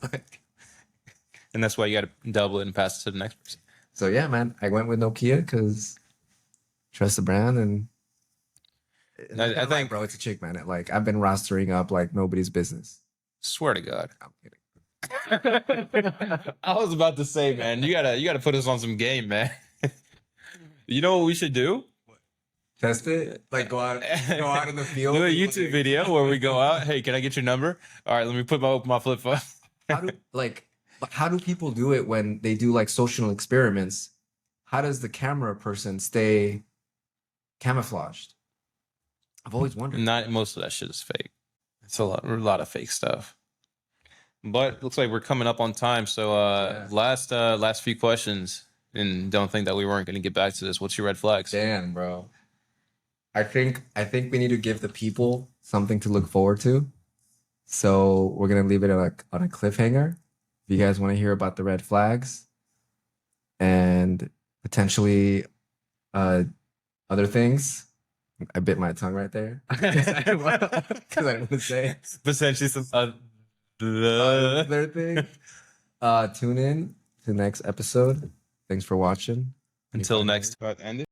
B: And that's why you got to double it and pass it to the next person.
A: So yeah, man, I went with Nokia because trust the brand, and
B: I think,
A: bro, it's a chick, man. Like I've been rostering up like nobody's business.
B: Swear to God.
A: I'm kidding.
B: I was about to say, man, you gotta put us on some game, man. You know what we should do?
A: Test it, like go out in the field.
B: Do a YouTube video where we go out. Hey, can I get your number? All right, let me put my flip phone.
A: How do people do it when they do like social experiments? How does the camera person stay camouflaged? I've always wondered.
B: Not most of that shit is fake. It's a lot of fake stuff. But looks like we're coming up on time. So last few questions, and don't think that we weren't going to get back to this. What's your red flags?
A: Damn, bro. I think we need to give the people something to look forward to. So we're gonna leave it on a cliffhanger. If you guys want to hear about the red flags and potentially other things, I bit my tongue right there because I didn't want to say
B: potentially some
A: other thing. Tune in to the next episode. Thanks for watching.
B: Until next time.